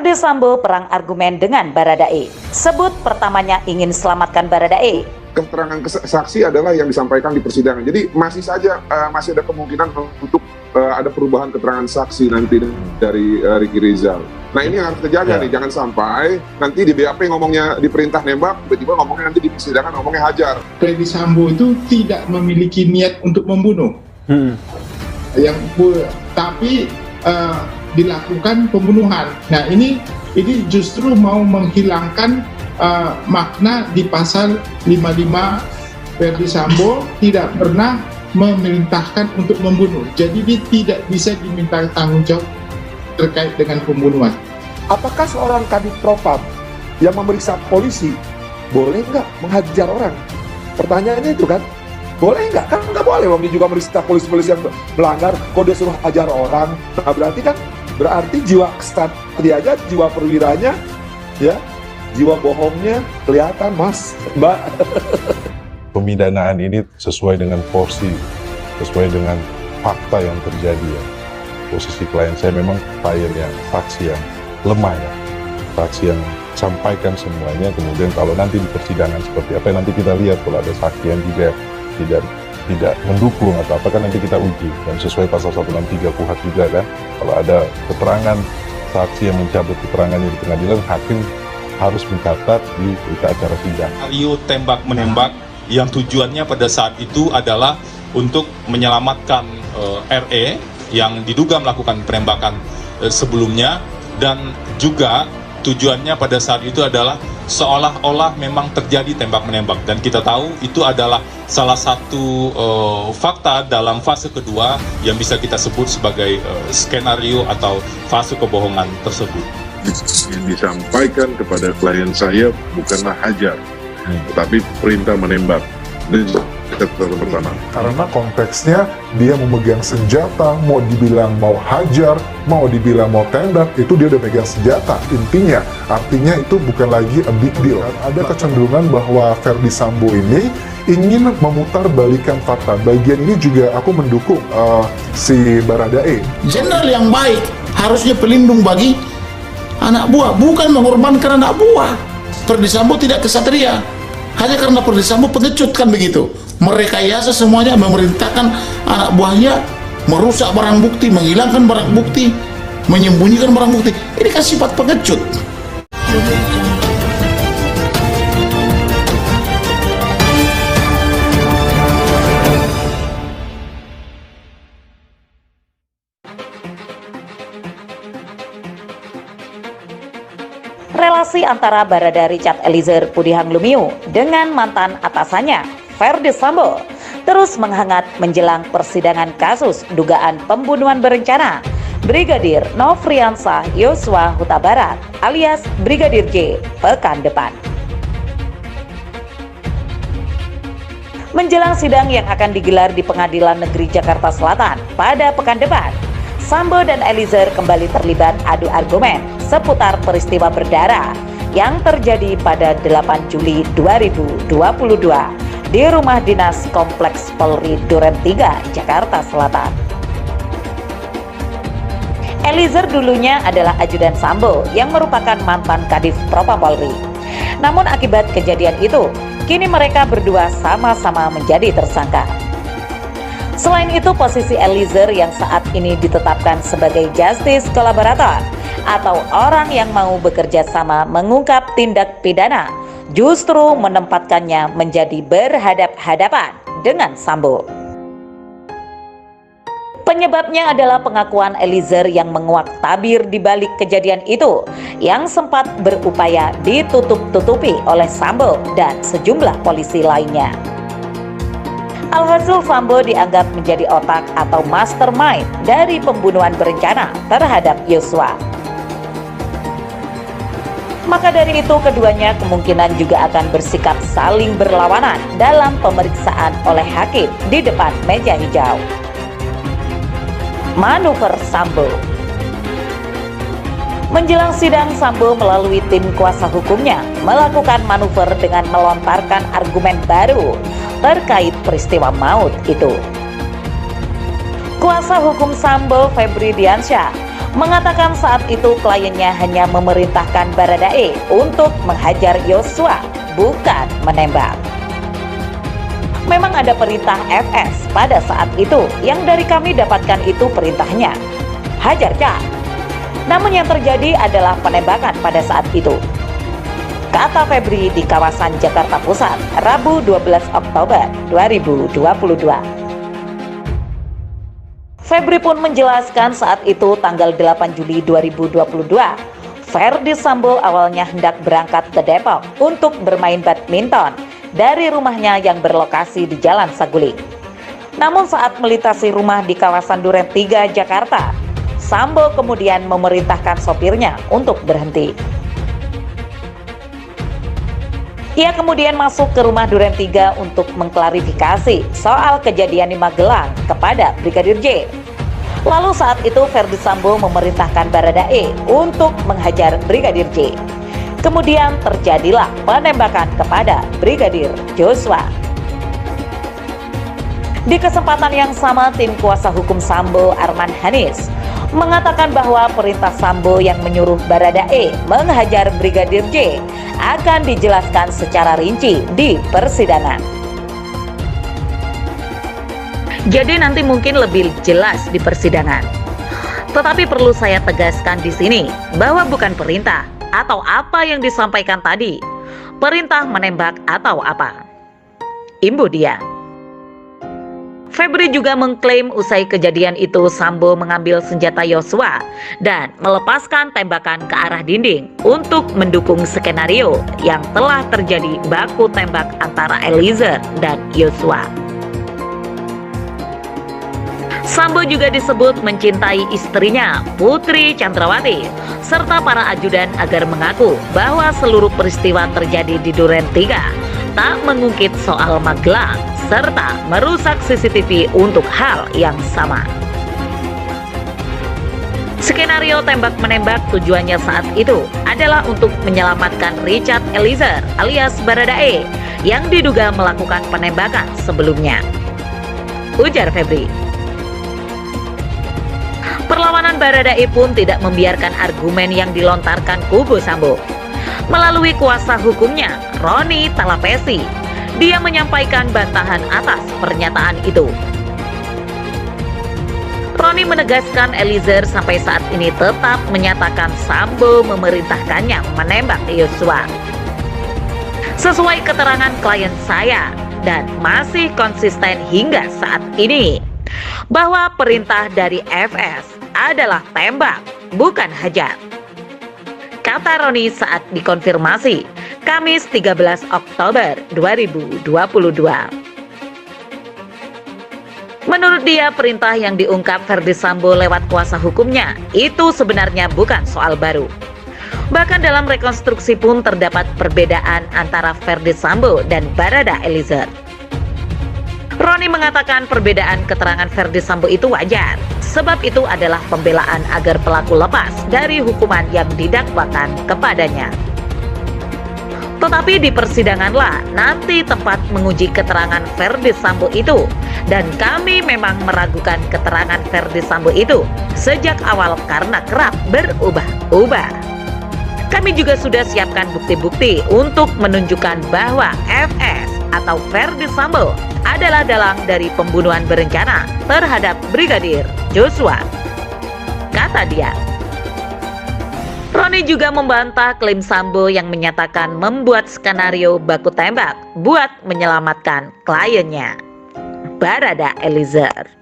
Verdi Sambo perang argumen dengan Baradae. Sebut pertamanya ingin selamatkan Baradae. Keterangan saksi adalah yang disampaikan di persidangan. Jadi masih ada kemungkinan untuk ada perubahan keterangan saksi nanti dari Ricky Rizal. Nah ini yang harus terjaga nih, jangan sampai nanti di BAP ngomongnya diperintah nembak, tiba-tiba ngomongnya nanti di persidangan ngomongnya hajar. Verdi Sambo itu tidak memiliki niat untuk membunuh, tapi dilakukan pembunuhan. Nah ini justru mau menghilangkan makna di pasal 55. Verdi Sambo tidak pernah memerintahkan untuk membunuh, jadi dia tidak bisa diminta tanggung jawab terkait dengan pembunuhan. Apakah seorang kadif propam yang memeriksa polisi boleh nggak menghajar orang? Pertanyaannya itu kan, boleh nggak? Kan nggak boleh, dia juga memeriksa polisi-polisi yang melanggar, kok dia suruh ajar orang. Nah berarti jiwa kesatria, jiwa perwiranya, ya, jiwa bohongnya kelihatan, Mas, Mbak. Pemidanaan ini sesuai dengan porsi, sesuai dengan fakta yang terjadi ya. Posisi klien saya memang saksi yang lemah ya, saksi yang sampaikan semuanya, kemudian kalau nanti di persidangan seperti apa nanti kita lihat, kalau ada saksi yang juga tidak mendukung atau apa kan nanti kita uji, dan sesuai pasal 163 KUHP juga kan, kalau ada keterangan saksi yang mencabut keterangannya di pengadilan, hakim harus mencatat di berita acara sidang. Skenario tembak-menembak yang tujuannya pada saat itu adalah untuk menyelamatkan RE yang diduga melakukan penembakan sebelumnya, dan juga tujuannya pada saat itu adalah seolah-olah memang terjadi tembak-menembak, dan kita tahu itu adalah salah satu fakta dalam fase kedua yang bisa kita sebut sebagai skenario atau fase kebohongan tersebut. Yang disampaikan kepada klien saya bukanlah hajar, tetapi perintah menembak. Dan pertama, karena konteksnya dia memegang senjata, mau dibilang mau hajar, mau dibilang mau tembak, itu dia udah pegang senjata. Intinya, artinya itu bukan lagi a big deal. Ada kecenderungan bahwa Verdi Sambo ini ingin memutarbalikkan fakta. Bagian ini juga aku mendukung si Baradae. Jenderal yang baik harusnya pelindung bagi anak buah, bukan mengorbankan anak buah. Verdi Sambo tidak kesatria. Hanya karena Verdi Sambo pengecut kan begitu, merekayasa semuanya, memerintahkan anak buahnya merusak barang bukti, menghilangkan barang bukti, menyembunyikan barang bukti. Ini kan sifat pengecut. Relasi antara Barada Richard Eliezer Pudihang Lumiu dengan mantan atasannya, Verdi Sambo, terus menghangat menjelang persidangan kasus dugaan pembunuhan berencana Brigadir Nofriansah Yosua Huta Barat alias Brigadir J pekan depan. Menjelang sidang yang akan digelar di Pengadilan Negeri Jakarta Selatan pada pekan depan, Sambo dan Eliezer kembali terlibat adu argumen seputar peristiwa berdarah yang terjadi pada 8 Juli 2022 di rumah dinas Kompleks Polri Duren 3, Jakarta Selatan. Eliezer dulunya adalah ajudan Sambo yang merupakan mantan Kadif Propam Polri. Namun akibat kejadian itu, kini mereka berdua sama-sama menjadi tersangka. Selain itu, posisi Eliezer yang saat ini ditetapkan sebagai justice collaborator atau orang yang mau bekerja sama mengungkap tindak pidana justru menempatkannya menjadi berhadap-hadapan dengan Sambo. Penyebabnya adalah pengakuan Eliezer yang menguak tabir di balik kejadian itu yang sempat berupaya ditutup-tutupi oleh Sambo dan sejumlah polisi lainnya. Alhasil Sambo dianggap menjadi otak atau mastermind dari pembunuhan berencana terhadap Yosua. Maka dari itu keduanya kemungkinan juga akan bersikap saling berlawanan dalam pemeriksaan oleh hakim di depan meja hijau. Manuver Sambo. Menjelang sidang, Sambo melalui tim kuasa hukumnya melakukan manuver dengan melontarkan argumen baru terkait peristiwa maut itu. Kuasa hukum Sambo, Febri Diansyah, mengatakan saat itu kliennya hanya memerintahkan Baradae untuk menghajar Yosua, bukan menembak. Memang ada perintah FS pada saat itu, yang dari kami dapatkan itu perintahnya, hajar Cak. Namun yang terjadi adalah penembakan pada saat itu, kata Febri di kawasan Jakarta Pusat, Rabu 12 Oktober 2022. Febri pun menjelaskan saat itu tanggal 8 Juli 2022, Verdi Sambo awalnya hendak berangkat ke Depok untuk bermain badminton dari rumahnya yang berlokasi di Jalan Saguling. Namun saat melintasi rumah di kawasan Duren 3, Jakarta, Sambo kemudian memerintahkan sopirnya untuk berhenti. Ia kemudian masuk ke rumah Duren 3 untuk mengklarifikasi soal kejadian di Magelang kepada Brigadir J. Lalu saat itu Verdi Sambo memerintahkan Baradae untuk menghajar Brigadir J. Kemudian terjadilah penembakan kepada Brigadir Joshua. Di kesempatan yang sama, tim kuasa hukum Sambo Arman Hanis mengatakan bahwa perintah Sambo yang menyuruh Baradae menghajar Brigadir J akan dijelaskan secara rinci di persidangan. Jadi nanti mungkin lebih jelas di persidangan. Tetapi perlu saya tegaskan di sini bahwa bukan perintah atau apa yang disampaikan tadi, perintah menembak atau apa. Imbu dia. Febri juga mengklaim usai kejadian itu Sambo mengambil senjata Yosua dan melepaskan tembakan ke arah dinding untuk mendukung skenario yang telah terjadi baku tembak antara Eliezer dan Yosua. Sambo juga disebut mencintai istrinya, Putri Chandrawati, serta para ajudan agar mengaku bahwa seluruh peristiwa terjadi di Duren 3, tak mengungkit soal Magelang, serta merusak CCTV untuk hal yang sama. Skenario tembak-menembak tujuannya saat itu adalah untuk menyelamatkan Richard Eliezer alias Baradae yang diduga melakukan penembakan sebelumnya, ujar Febri. Perlawanan Baradae pun tidak membiarkan argumen yang dilontarkan kubu Sambo. Melalui kuasa hukumnya, Roni Talapesi, dia menyampaikan bantahan atas pernyataan itu. Roni menegaskan Eliezer sampai saat ini tetap menyatakan Sambo memerintahkannya menembak Yosua. Sesuai keterangan klien saya, dan masih konsisten hingga saat ini, bahwa perintah dari FS adalah tembak, bukan hajar, kata Roni saat dikonfirmasi Kamis 13 Oktober 2022. Menurut dia, perintah yang diungkap Verdi Sambo lewat kuasa hukumnya itu sebenarnya bukan soal baru. Bahkan dalam rekonstruksi pun terdapat perbedaan antara Verdi Sambo dan Barada Eliezer. Roni mengatakan perbedaan keterangan Verdi Sambo itu wajar, sebab itu adalah pembelaan agar pelaku lepas dari hukuman yang didakwakan kepadanya. Tetapi di persidanganlah nanti tempat menguji keterangan Verdi Sambo itu, dan kami memang meragukan keterangan Verdi Sambo itu sejak awal karena kerap berubah-ubah. Kami juga sudah siapkan bukti-bukti untuk menunjukkan bahwa FS atau Verdi Sambo adalah dalang dari pembunuhan berencana terhadap Brigadir Joshua, kata dia. Roni juga membantah klaim Sambo yang menyatakan membuat skenario baku tembak buat menyelamatkan kliennya, Barada Eliezer.